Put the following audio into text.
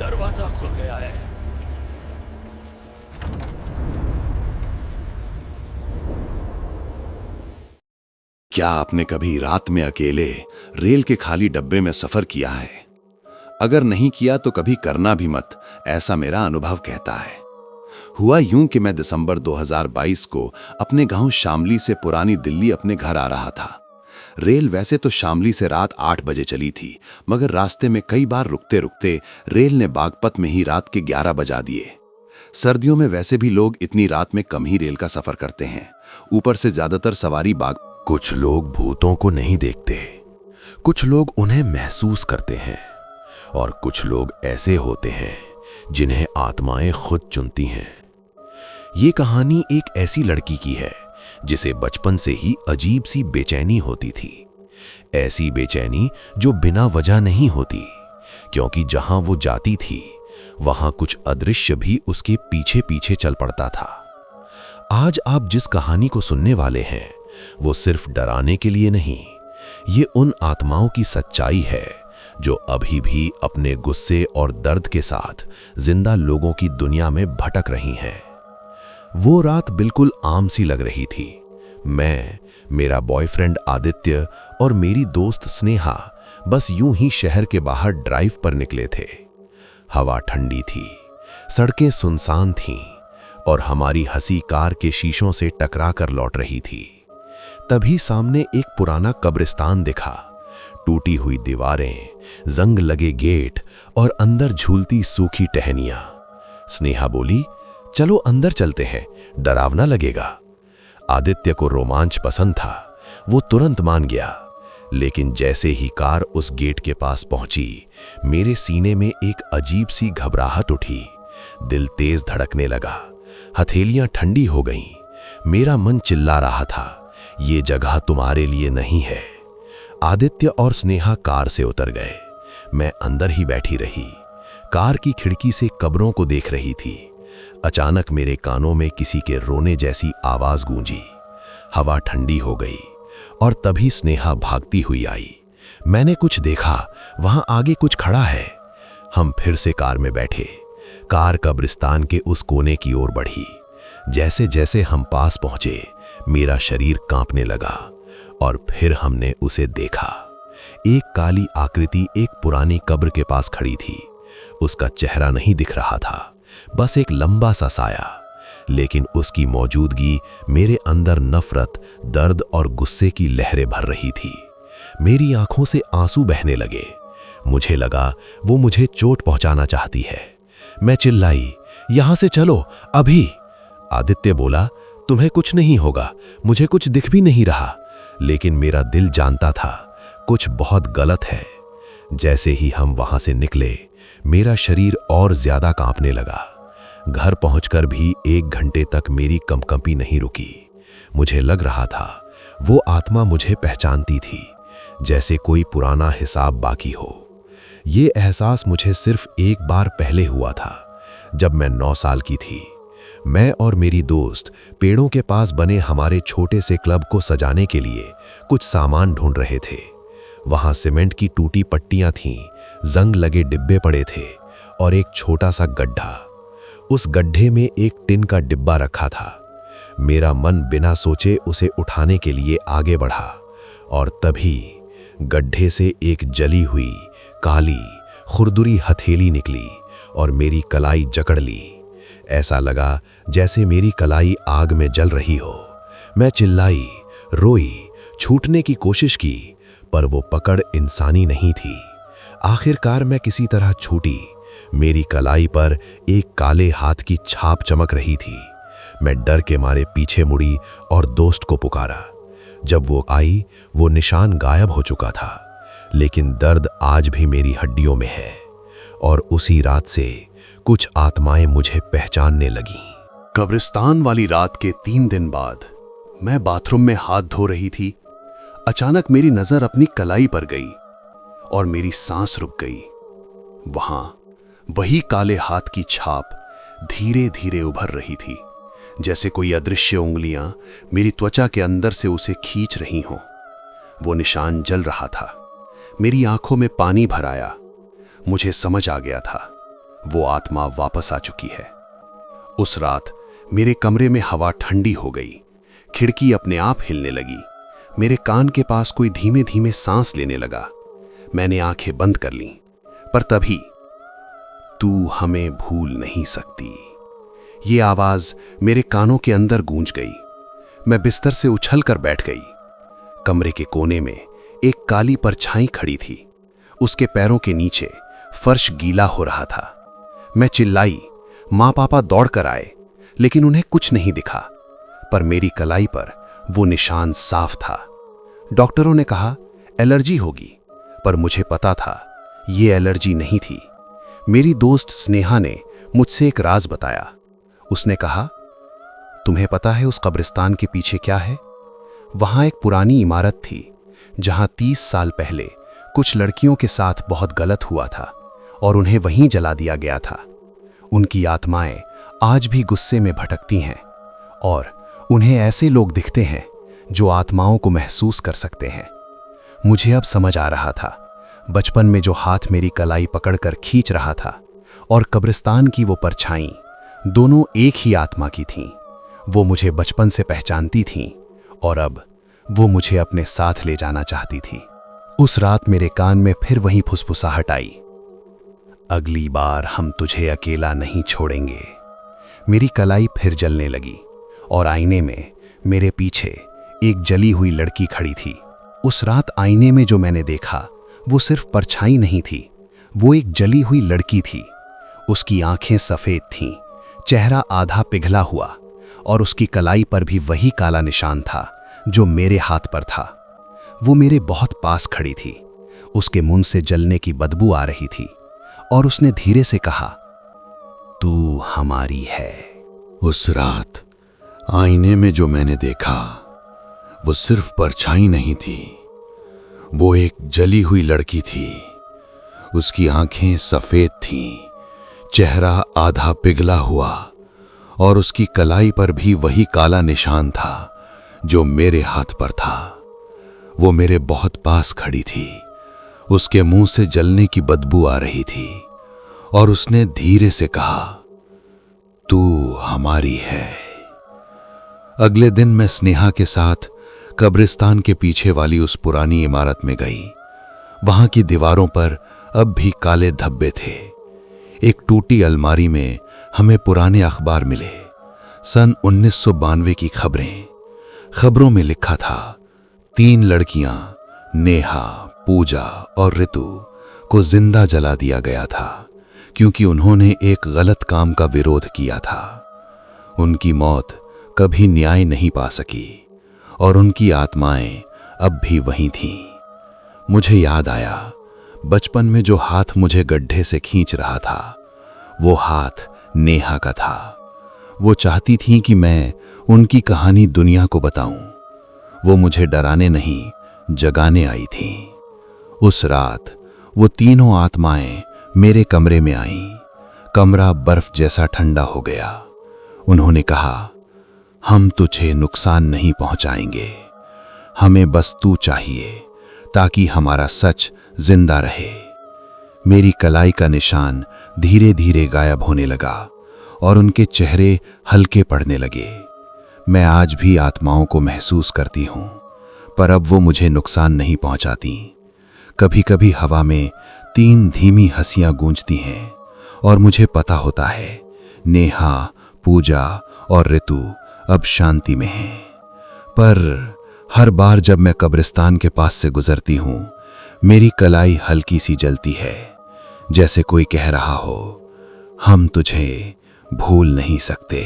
दरवाजा खुल गया है। क्या आपने कभी रात में अकेले रेल के खाली डब्बे में सफर किया है? अगर नहीं किया तो कभी करना भी मत, ऐसा मेरा अनुभव कहता है। हुआ यूं कि मैं दिसंबर 2022 को अपने गांव शामली से पुरानी दिल्ली अपने घर आ रहा था। रेल वैसे तो शामली से रात 8 बजे चली थी, मगर रास्ते में कई बार रुकते रुकते रेल ने बागपत में ही रात के 11 बजा दिए। सर्दियों में वैसे भी लोग इतनी रात में कम ही रेल का सफर करते हैं। ऊपर से ज्यादातर सवारी कुछ लोग भूतों को नहीं देखते, कुछ लोग उन्हें महसूस करते हैं, और कुछ लोग ऐसे होते हैं जिन्हें आत्माएं खुद चुनती हैं। ये कहानी एक ऐसी लड़की की है जिसे बचपन से ही अजीब सी बेचैनी होती थी। ऐसी बेचैनी जो बिना वजह नहीं होती, क्योंकि जहां वो जाती थी वहां कुछ अदृश्य भी उसके पीछे पीछे चल पड़ता था। आज आप जिस कहानी को सुनने वाले हैं वो सिर्फ डराने के लिए नहीं, ये उन आत्माओं की सच्चाई है जो अभी भी अपने गुस्से और दर्द के साथ जिंदा लोगों की दुनिया में भटक रही हैं। वो रात बिल्कुल आम सी लग रही थी। मैं, मेरा बॉयफ्रेंड आदित्य और मेरी दोस्त स्नेहा बस यूं ही शहर के बाहर ड्राइव पर निकले थे। हवा ठंडी थी, सड़कें सुनसान थीं और हमारी हंसी कार के शीशों से टकरा कर लौट रही थी। तभी सामने एक पुराना कब्रिस्तान दिखा। टूटी हुई दीवारें, जंग लगे गेट और अंदर झूलती सूखी टहनियां। स्नेहा बोली, चलो अंदर चलते हैं, डरावना लगेगा। आदित्य को रोमांच पसंद था, वो तुरंत मान गया। लेकिन जैसे ही कार उस गेट के पास पहुंची, मेरे सीने में एक अजीब सी घबराहट उठी। दिल तेज धड़कने लगा, हथेलियां ठंडी हो गईं। मेरा मन चिल्ला रहा था, ये जगह तुम्हारे लिए नहीं है। आदित्य और स्नेहा कार से उतर गए। मैं अंदर ही बैठी रही, कार की खिड़की से कब्रों को देख रही थी। अचानक मेरे कानों में किसी के रोने जैसी आवाज गूंजी। हवा ठंडी हो गई और तभी स्नेहा भागती हुई आई। मैंने कुछ देखा, वहां आगे कुछ खड़ा है। हम फिर से कार में बैठे। कार कब्रिस्तान के उस कोने की ओर बढ़ी। जैसे जैसे हम पास पहुंचे, मेरा शरीर कांपने लगा और फिर हमने उसे देखा। एक काली आकृति एक पुरानी कब्र के पास खड़ी थी। उसका चेहरा नहीं दिख रहा था, बस एक लंबा सा साया। लेकिन उसकी मौजूदगी मेरे अंदर नफरत, दर्द और गुस्से की लहरें भर रही थी। मेरी आंखों से आंसू बहने लगे। मुझे लगा वो मुझे चोट पहुंचाना चाहती है। मैं चिल्लाई, यहां से चलो अभी। आदित्य बोला, तुम्हें कुछ नहीं होगा, मुझे कुछ दिख भी नहीं रहा। लेकिन मेरा दिल जानता था कुछ बहुत गलत है। जैसे ही हम वहां से निकले, मेरा शरीर और ज्यादा कांपने लगा। घर पहुंचकर भी 1 घंटे तक मेरी कंपकंपी नहीं रुकी। मुझे लग रहा था वो आत्मा मुझे पहचानती थी, जैसे कोई पुराना हिसाब बाकी हो। ये एहसास मुझे सिर्फ एक बार पहले हुआ था, जब मैं 9 साल की थी। मैं और मेरी दोस्त पेड़ों के पास बने हमारे छोटे से क्लब को सजाने के लिए कुछ सामान ढूंढ रहे थे। वहां सीमेंट की टूटी पट्टियां थीं, जंग लगे डिब्बे पड़े थे और एक छोटा सा गड्ढा। उस गड्ढे में एक टिन का डिब्बा रखा था। मेरा मन बिना सोचे उसे उठाने के लिए आगे बढ़ा और तभी गड्ढे से एक जली हुई काली खुरदुरी हथेली निकली और मेरी कलाई जकड़ ली। ऐसा लगा जैसे मेरी कलाई आग में जल रही हो। मैं चिल्लाई, रोई, छूटने की कोशिश की, पर वो पकड़ इंसानी नहीं थी। आखिरकार मैं किसी तरह छूटी। मेरी कलाई पर एक काले हाथ की छाप चमक रही थी। मैं डर के मारे पीछे मुड़ी और दोस्त को पुकारा। जब वो आई, वो निशान गायब हो चुका था, लेकिन दर्द आज भी मेरी हड्डियों में है। और उसी रात से कुछ आत्माएं मुझे पहचानने लगीं। कब्रिस्तान वाली रात के 3 दिन बाद मैं बाथरूम में हाथ धो रही थी। अचानक मेरी नजर अपनी कलाई पर गई और मेरी सांस रुक गई। वहां वही काले हाथ की छाप धीरे धीरे उभर रही थी, जैसे कोई अदृश्य उंगलियां मेरी त्वचा के अंदर से उसे खींच रही हों। वो निशान जल रहा था। मेरी आंखों में पानी भर आया। मुझे समझ आ गया था, वो आत्मा वापस आ चुकी है। उस रात मेरे कमरे में हवा ठंडी हो गई, खिड़की अपने आप हिलने लगी, मेरे कान के पास कोई धीमे धीमे सांस लेने लगा। मैंने आंखें बंद कर लीं, पर तभी तू हमें भूल नहीं सकती, ये आवाज मेरे कानों के अंदर गूंज गई। मैं बिस्तर से उछलकर बैठ गई। कमरे के कोने में एक काली परछाई खड़ी थी, उसके पैरों के नीचे फर्श गीला हो रहा था। मैं चिल्लाई, माँ पापा दौड़कर आए, लेकिन उन्हें कुछ नहीं दिखा, पर मेरी कलाई पर वो निशान साफ था। डॉक्टरों ने कहा एलर्जी होगी, पर मुझे पता था ये एलर्जी नहीं थी। मेरी दोस्त स्नेहा ने मुझसे एक राज बताया। उसने कहा, तुम्हें पता है उस कब्रिस्तान के पीछे क्या है? वहां एक पुरानी इमारत थी जहां 30 साल पहले कुछ लड़कियों के साथ बहुत गलत हुआ था और उन्हें वहीं जला दिया गया था। उनकी आत्माएं आज भी गुस्से में भटकती हैं और उन्हें ऐसे लोग दिखते हैं जो आत्माओं को महसूस कर सकते हैं। मुझे अब समझ आ रहा था, बचपन में जो हाथ मेरी कलाई पकड़कर खींच रहा था और कब्रिस्तान की वो परछाई, दोनों एक ही आत्मा की थीं। वो मुझे बचपन से पहचानती थीं और अब वो मुझे अपने साथ ले जाना चाहती थी। उस रात मेरे कान में फिर वही फुसफुसाहट आई, अगली बार हम तुझे अकेला नहीं छोड़ेंगे। मेरी कलाई फिर जलने लगी और आईने में मेरे पीछे एक जली हुई लड़की खड़ी थी। उस रात आईने में जो मैंने देखा वो सिर्फ परछाई नहीं थी, वो एक जली हुई लड़की थी। उसकी आंखें सफेद थीं, चेहरा आधा पिघला हुआ और उसकी कलाई पर भी वही काला निशान था जो मेरे हाथ पर था। वो मेरे बहुत पास खड़ी थी, उसके मुंह से जलने की बदबू आ रही थी और उसने धीरे से कहा, तू हमारी है। उस रात आईने में जो मैंने देखा वो सिर्फ परछाई नहीं थी, वो एक जली हुई लड़की थी। उसकी आंखें सफेद थीं, चेहरा आधा पिघला हुआ और उसकी कलाई पर भी वही काला निशान था जो मेरे हाथ पर था। वो मेरे बहुत पास खड़ी थी, उसके मुंह से जलने की बदबू आ रही थी और उसने धीरे से कहा, तू हमारी है। अगले दिन मैं स्नेहा के साथ कब्रिस्तान के पीछे वाली उस पुरानी इमारत में गई। वहां की दीवारों पर अब भी काले धब्बे थे। एक टूटी अलमारी में हमें पुराने अखबार मिले, सन 1992 की खबरें। खबरों में लिखा था, 3 लड़कियां नेहा, पूजा और ऋतु को जिंदा जला दिया गया था क्योंकि उन्होंने एक गलत काम का विरोध किया था। उनकी मौत कभी न्याय नहीं पा सकी और उनकी आत्माएं अब भी वहीं थीं। मुझे याद आया, बचपन में जो हाथ मुझे गड्ढे से खींच रहा था वो हाथ नेहा का था। वो चाहती थी कि मैं उनकी कहानी दुनिया को बताऊं। वो मुझे डराने नहीं, जगाने आई थी। उस रात वो तीनों आत्माएं मेरे कमरे में आईं। कमरा बर्फ जैसा ठंडा हो गया। उन्होंने कहा, हम तुझे नुकसान नहीं पहुंचाएंगे, हमें बस तू चाहिए ताकि हमारा सच जिंदा रहे। मेरी कलाई का निशान धीरे धीरे गायब होने लगा और उनके चेहरे हल्के पड़ने लगे। मैं आज भी आत्माओं को महसूस करती हूं, पर अब वो मुझे नुकसान नहीं पहुंचाती। कभी कभी हवा में 3 धीमी हंसियां गूंजती हैं और मुझे पता होता है नेहा, पूजा और ऋतु अब शांति में हैं। पर हर बार जब मैं कब्रिस्तान के पास से गुजरती हूं, मेरी कलाई हल्की सी जलती है, जैसे कोई कह रहा हो, हम तुझे भूल नहीं सकते।